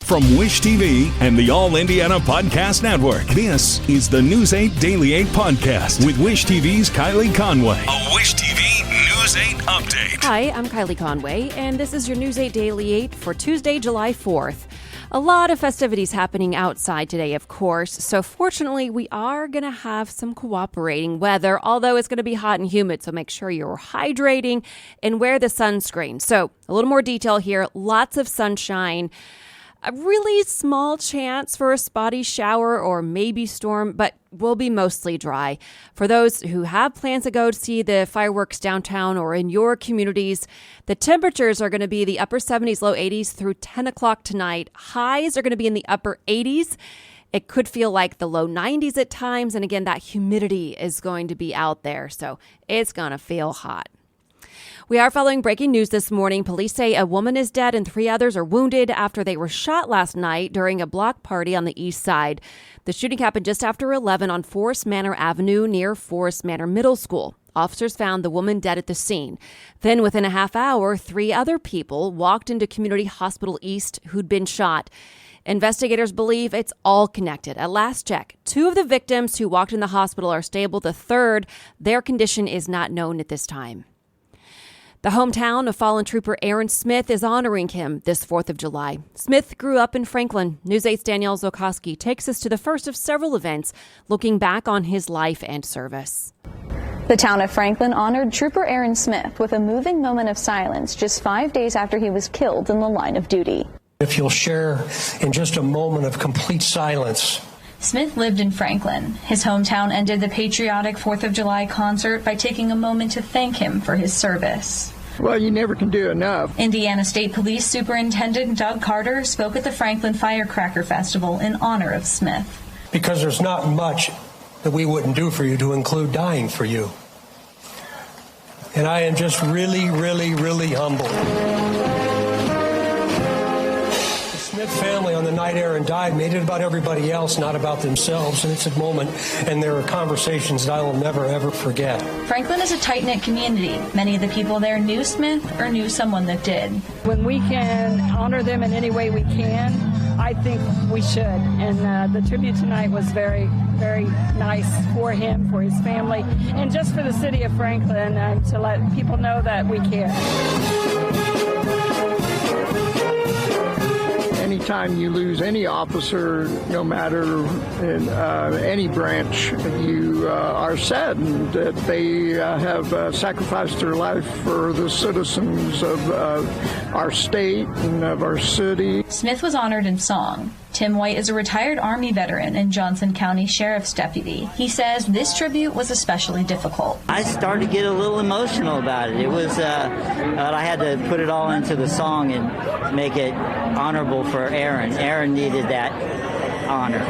From Wish TV and the All Indiana Podcast Network, this is the News 8 Daily 8 Podcast with Wish TV's Kylie Conway. A Wish TV News 8 update. Hi, I'm Kylie Conway, and this is your News 8 Daily 8 for Tuesday, July 4th. A lot of festivities happening outside today, of course, so fortunately we are going to have some cooperating weather, although it's going to be hot and humid, so make sure you're hydrating and wear the sunscreen. So a little more detail here, lots of sunshine. A really small chance for a spotty shower or maybe storm, but will be mostly dry. For those who have plans to go to see the fireworks downtown or in your communities, the temperatures are going to be the upper 70s, low 80s through 10 o'clock tonight. Highs are going to be in the upper 80s. It could feel like the low 90s at times. And again, that humidity is going to be out there, so it's going to feel hot. We are following breaking news this morning. Police say a woman is dead and 3 others are wounded after they were shot last night during a block party on the east side. The shooting happened just after 11 on Forest Manor Avenue near Forest Manor Middle School. Officers found the woman dead at the scene. Then within a half hour, 3 other people walked into Community Hospital East who'd been shot. Investigators believe it's all connected. At last check, 2 of the victims who walked in the hospital are stable. The third, their condition is not known at this time. The hometown of fallen trooper Aaron Smith is honoring him this 4th of July. Smith grew up in Franklin. News 8's Danielle Zokoski takes us to the first of several events looking back on his life and service. The town of Franklin honored Trooper Aaron Smith with a moving moment of silence just 5 days after he was killed in the line of duty. If you'll share in just a moment of complete silence. Smith lived in Franklin. His hometown ended the patriotic 4th of July concert by taking a moment to thank him for his service. Well, you never can do enough. Indiana State Police Superintendent Doug Carter spoke at the Franklin Firecracker Festival in honor of Smith. Because there's not much that we wouldn't do for you, to include dying for you. And I am just really, really, really humbled. The Smith family on the night Aaron died made it about everybody else, not about themselves. And it's a moment, and there are conversations that I will never, ever forget. Franklin is a tight-knit community. Many of the people there knew Smith or knew someone that did. When we can honor them in any way we can, I think we should. And the tribute tonight was very, very nice for him, for his family, and just for the city of Franklin to let people know that we care. Anytime you lose any officer, no matter in any branch, you are saddened that they have sacrificed their life for the citizens of our state and of our city. Smith was honored in song. Tim White is a retired Army veteran and Johnson County Sheriff's deputy. He says this tribute was especially difficult. I started to get a little emotional about it. It was, I had to put it all into the song and make it honorable for Aaron. Aaron needed that honor.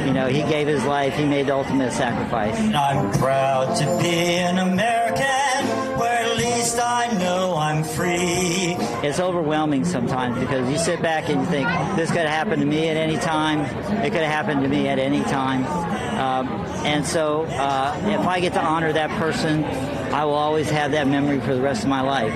You know, he gave his life. He made the ultimate sacrifice. I'm proud to be an American, where at least I know I'm free. It's overwhelming sometimes because you sit back and you think, this could happen to me at any time. It could have happened to me at any time. And so if I get to honor that person, I will always have that memory for the rest of my life.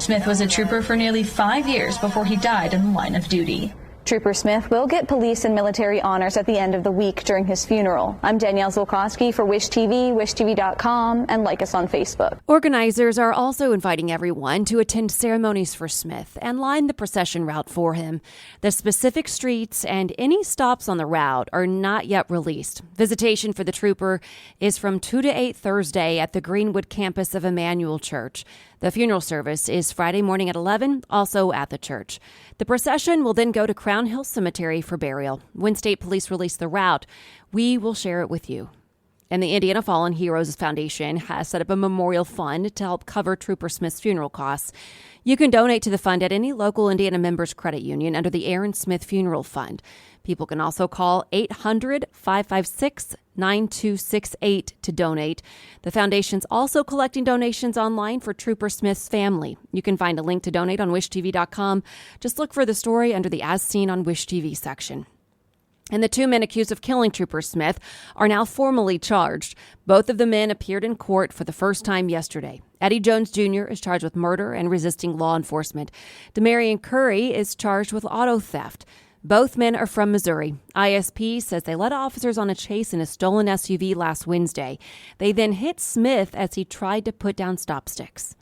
Smith was a trooper for nearly 5 years before he died in the line of duty. Trooper Smith will get police and military honors at the end of the week during his funeral. I'm Danielle Zokoski for Wish TV, wishtv.com, and like us on Facebook. Organizers are also inviting everyone to attend ceremonies for Smith and line the procession route for him. The specific streets and any stops on the route are not yet released. Visitation for the trooper is from 2 to 8 Thursday at the Greenwood campus of Emmanuel Church. The funeral service is Friday morning at 11, also at the church. The procession will then go to Crown Hill Cemetery for burial. When state police release the route, we will share it with you. And the Indiana Fallen Heroes Foundation has set up a memorial fund to help cover Trooper Smith's funeral costs. You can donate to the fund at any local Indiana Members Credit Union under the Aaron Smith Funeral Fund. People can also call 800-556-9268 to donate. The foundation's also collecting donations online for Trooper Smith's family. You can find a link to donate on wishtv.com. Just look for the story under the As Seen on Wish TV section. And the 2 men accused of killing Trooper Smith are now formally charged. Both of the men appeared in court for the first time yesterday. Eddie Jones Jr. is charged with murder and resisting law enforcement. Demarion Curry is charged with auto theft. Both men are from Missouri. ISP says they led officers on a chase in a stolen SUV last Wednesday. They then hit Smith as he tried to put down stop sticks.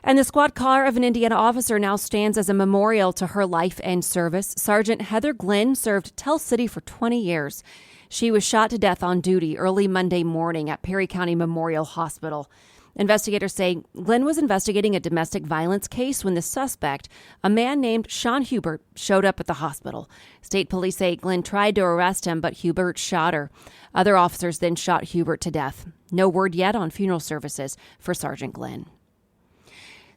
And the squad car of an Indiana officer now stands as a memorial to her life and service. Sergeant Heather Glenn served Tell City for 20 years. She was shot to death on duty early Monday morning at Perry County Memorial Hospital. Investigators say Glenn was investigating a domestic violence case when the suspect, a man named Sean Hubert, showed up at the hospital. State police say Glenn tried to arrest him, but Hubert shot her. Other officers then shot Hubert to death. No word yet on funeral services for Sergeant Glenn.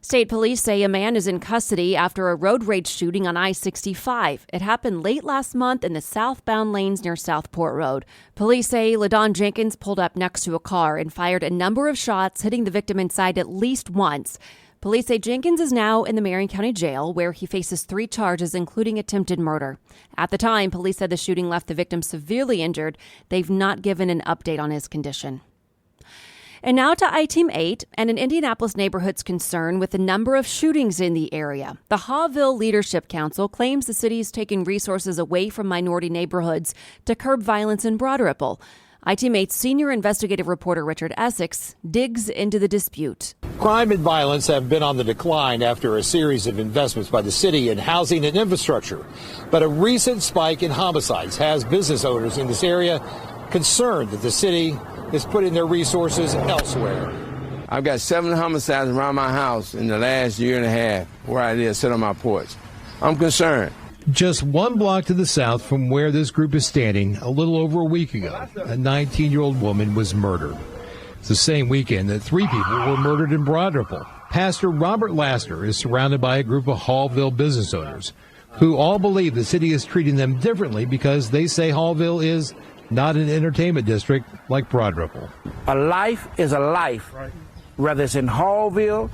State police say a man is in custody after a road rage shooting on I-65. It happened late last month in the southbound lanes near Southport Road. Police say LaDon Jenkins pulled up next to a car and fired a number of shots, hitting the victim inside at least once. Police say Jenkins is now in the Marion County Jail, where he faces 3 charges, including attempted murder. At the time, police said the shooting left the victim severely injured. They've not given an update on his condition. And now to I-Team 8 and an Indianapolis neighborhood's concern with the number of shootings in the area. The Hawville Leadership Council claims the city is taking resources away from minority neighborhoods to curb violence in Broad Ripple. I-Team 8's senior investigative reporter Richard Essex digs into the dispute. Crime and violence have been on the decline after a series of investments by the city in housing and infrastructure. But a recent spike in homicides has business owners in this area concerned that the city is putting their resources elsewhere. I've got 7 homicides around my house in the last year and a half where I live, sit on my porch. I'm concerned. Just 1 block to the south from where this group is standing, a little over a week ago, a 19-year-old woman was murdered. It's the same weekend that 3 people were murdered in Broad Ripple. Pastor Robert Laster is surrounded by a group of Hallville business owners who all believe the city is treating them differently because they say Hallville is not an entertainment district like Broad Ripple. A life is a life, whether it's in Hallville,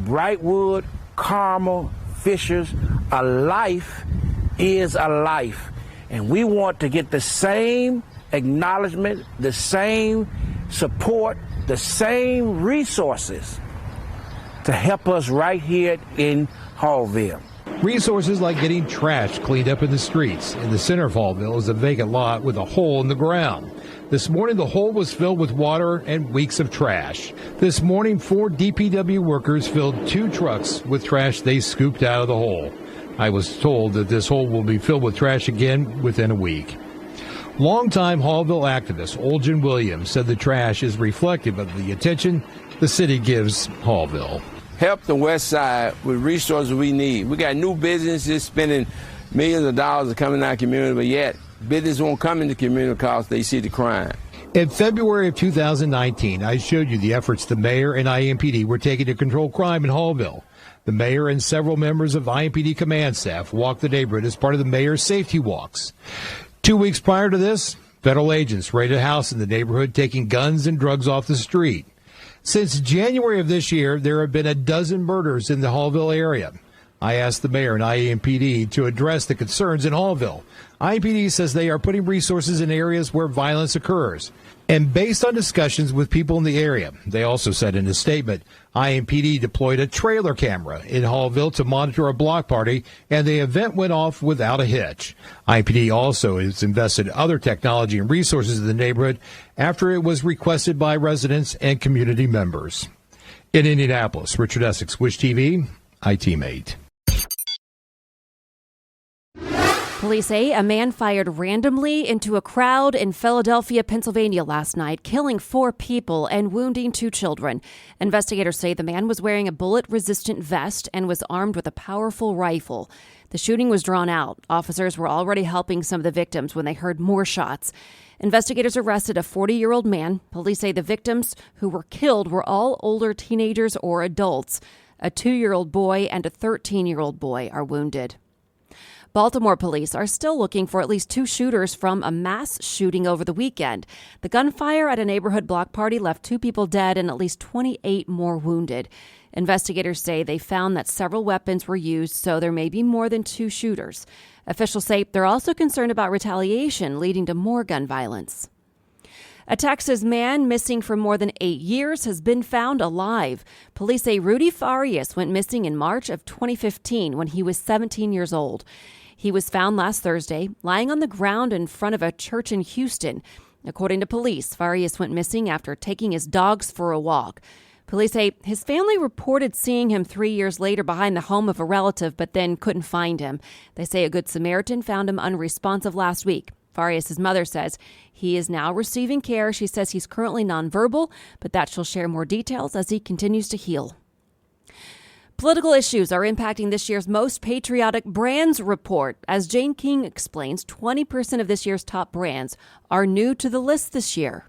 Brightwood, Carmel, Fishers. A life is a life. And we want to get the same acknowledgement, the same support, the same resources to help us right here in Hallville. Resources like getting trash cleaned up in the streets. In the center of Hallville is a vacant lot with a hole in the ground. This morning, the hole was filled with water and weeks of trash. This morning, 4 DPW workers filled 2 trucks with trash they scooped out of the hole. I was told that this hole will be filled with trash again within a week. Longtime Hallville activist Oljan Williams said the trash is reflective of the attention the city gives Hallville. Help the West Side with resources we need. We got new businesses spending millions of dollars to come in our community, but yet business won't come in the community because they see the crime. In February of 2019, I showed you the efforts the mayor and IMPD were taking to control crime in Hallville. The mayor and several members of IMPD command staff walked the neighborhood as part of the mayor's safety walks. 2 weeks prior to this, federal agents raided a house in the neighborhood, taking guns and drugs off the street. Since January of this year, there have been a dozen murders in the Hallville area. I asked the mayor and IMPD to address the concerns in Hallville. IMPD says they are putting resources in areas where violence occurs. And based on discussions with people in the area, they also said in a statement, IMPD deployed a trailer camera in Hallville to monitor a block party, and the event went off without a hitch. IMPD also has invested other technology and resources in the neighborhood after it was requested by residents and community members. In Indianapolis, Richard Essex, Wish TV, I-Team 8. Police say a man fired randomly into a crowd in Philadelphia, Pennsylvania last night, killing 4 people and wounding 2 children. Investigators say the man was wearing a bullet-resistant vest and was armed with a powerful rifle. The shooting was drawn out. Officers were already helping some of the victims when they heard more shots. Investigators arrested a 40-year-old man. Police say the victims who were killed were all older teenagers or adults. A 2-year-old boy and a 13-year-old boy are wounded. Baltimore police are still looking for at least 2 shooters from a mass shooting over the weekend. The gunfire at a neighborhood block party left 2 people dead and at least 28 more wounded. Investigators say they found that several weapons were used, so there may be more than 2 shooters. Officials say they're also concerned about retaliation leading to more gun violence. A Texas man missing for more than 8 years has been found alive. Police say Rudy Farias went missing in March of 2015 when he was 17 years old. He was found last Thursday lying on the ground in front of a church in Houston. According to police, Farias went missing after taking his dogs for a walk. Police say his family reported seeing him 3 years later behind the home of a relative, but then couldn't find him. They say a Good Samaritan found him unresponsive last week. Farias' mother says he is now receiving care. She says he's currently nonverbal, but that she'll share more details as he continues to heal. Political issues are impacting this year's Most Patriotic Brands report. As Jane King explains, 20% of this year's top brands are new to the list this year.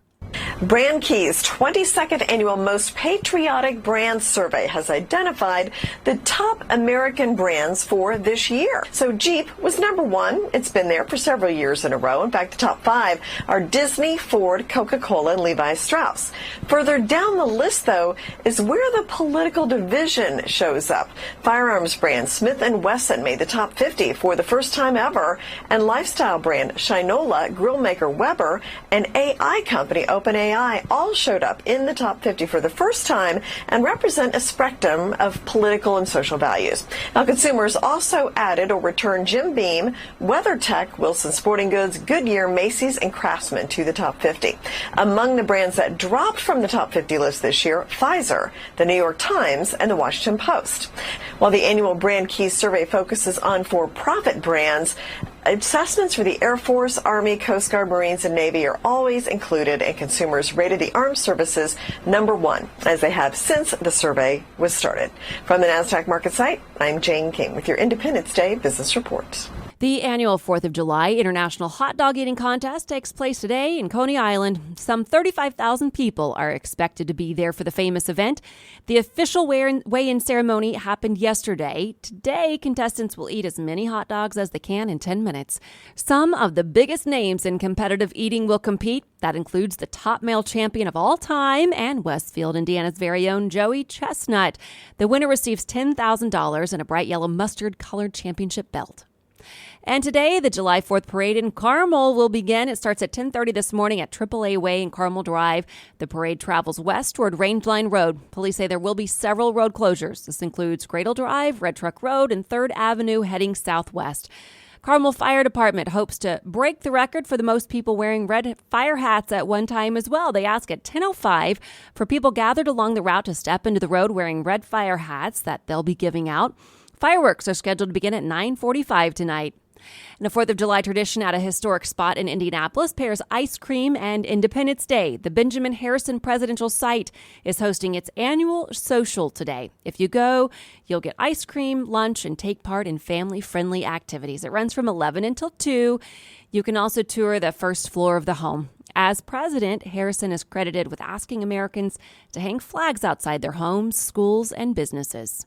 Brand Key's 22nd annual Most Patriotic Brands survey has identified the top American brands for this year. So Jeep was number one. It's been there for several years in a row. In fact, the top five are Disney, Ford, Coca-Cola, and Levi Strauss. Further down the list, though, is where the political division shows up. Firearms brand Smith & Wesson made the top 50 for the first time ever, and lifestyle brand Shinola, grill maker Weber, and AI company OpenAI all showed up in the top 50 for the first time and represent a spectrum of political and social values. Now, consumers also added or returned Jim Beam, WeatherTech, Wilson Sporting Goods, Goodyear, Macy's, and Craftsman to the top 50. Among the brands that dropped from the top 50 list this year, Pfizer, the New York Times, and the Washington Post. While the annual Brand Key survey focuses on for-profit brands, assessments for the Air Force, Army, Coast Guard, Marines, and Navy are always included, and consumers rated the armed services number one, as they have since the survey was started. From the NASDAQ market site, I'm Jane King with your Independence Day Business Report. The annual 4th of July International Hot Dog Eating Contest takes place today in Coney Island. Some 35,000 people are expected to be there for the famous event. The official weigh-in ceremony happened yesterday. Today, contestants will eat as many hot dogs as they can in 10 minutes. Some of the biggest names in competitive eating will compete. That includes the top male champion of all time and Westfield, Indiana's very own Joey Chestnut. The winner receives $10,000 and a bright yellow mustard-colored championship belt. And today, the July 4th parade in Carmel will begin. It starts at 10:30 this morning at AAA Way and Carmel Drive. The parade travels west toward Rangeline Road. Police say there will be several road closures. This includes Cradle Drive, Red Truck Road, and 3rd Avenue heading southwest. Carmel Fire Department hopes to break the record for the most people wearing red fire hats at one time as well. They ask at 10:05 for people gathered along the route to step into the road wearing red fire hats that they'll be giving out. Fireworks are scheduled to begin at 9:45 tonight. And a 4th of July tradition at a historic spot in Indianapolis pairs ice cream and Independence Day. The Benjamin Harrison Presidential Site is hosting its annual social today. If you go, you'll get ice cream, lunch, and take part in family-friendly activities. It runs from 11 until 2. You can also tour the first floor of the home. As president, Harrison is credited with asking Americans to hang flags outside their homes, schools, and businesses.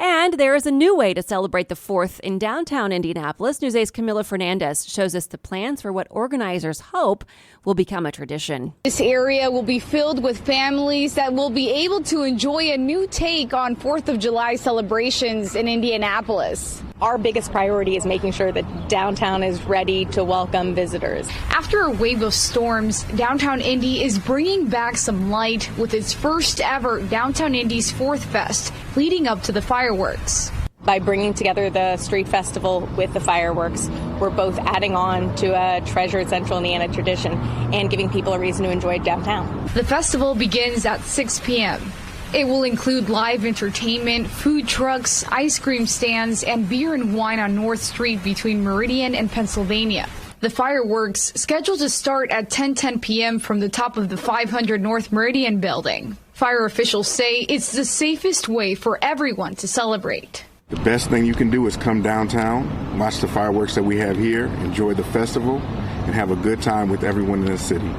And there is a new way to celebrate the 4th in downtown Indianapolis. News 8's Camila Fernandez shows us the plans for what organizers hope will become a tradition. This area will be filled with families that will be able to enjoy a new take on 4th of July celebrations in Indianapolis. Our biggest priority is making sure that downtown is ready to welcome visitors. After a wave of storms, downtown Indy is bringing back some light with its first ever Downtown Indy's 4th Fest, leading up to the fireworks. By bringing together the street festival with the fireworks, we're both adding on to a treasured Central Indiana tradition and giving people a reason to enjoy downtown. The festival begins at 6 p.m. It will include live entertainment, food trucks, ice cream stands, and beer and wine on North Street between Meridian and Pennsylvania. The fireworks scheduled to start at 10:10 p.m. from the top of the 500 North Meridian building. Fire officials say it's the safest way for everyone to celebrate. The best thing you can do is come downtown, watch the fireworks that we have here, enjoy the festival, and have a good time with everyone in the city.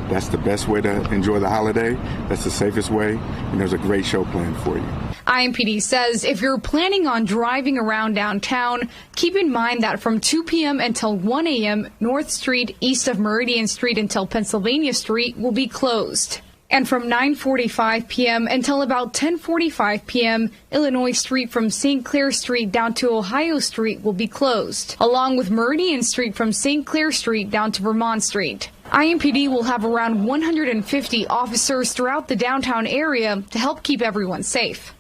That's the best way to enjoy the holiday. That's the safest way, and there's a great show planned for you. IMPD says if you're planning on driving around downtown, keep in mind that from 2 p.m. until 1 a.m., North Street east of Meridian Street until Pennsylvania Street will be closed. And from 9:45 p.m. until about 10:45 p.m., Illinois Street from St. Clair Street down to Ohio Street will be closed, along with Meridian Street from St. Clair Street down to Vermont Street. IMPD will have around 150 officers throughout the downtown area to help keep everyone safe.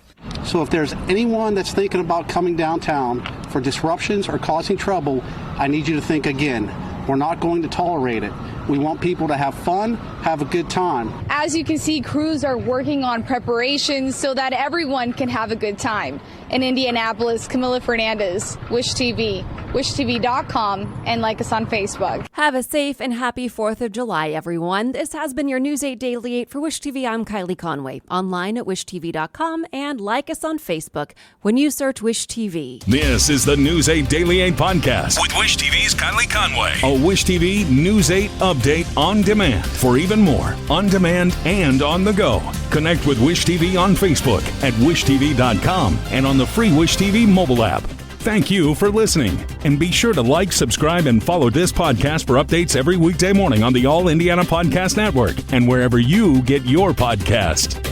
So if there's anyone that's thinking about coming downtown for disruptions or causing trouble, I need you to think again. We're not going to tolerate it. We want people to have fun, have a good time. As you can see, crews are working on preparations so that everyone can have a good time. In Indianapolis, Camila Fernandez, Wish TV, wishtv.com, and like us on Facebook. Have a safe and happy 4th of July, everyone. This has been your News 8 Daily 8 for Wish TV. I'm Kylie Conway. Online at wishtv.com and like us on Facebook when you search Wish TV. This is the News 8 Daily 8 podcast with Wish TV's Kylie Conway. A Wish TV News 8 update on demand. For even more, on demand and on the go. Connect with Wish TV on Facebook at wishtv.com and on the free Wish TV mobile app. Thank you for listening. And be sure to like, subscribe, and follow this podcast for updates every weekday morning on the All Indiana Podcast Network and wherever you get your podcast.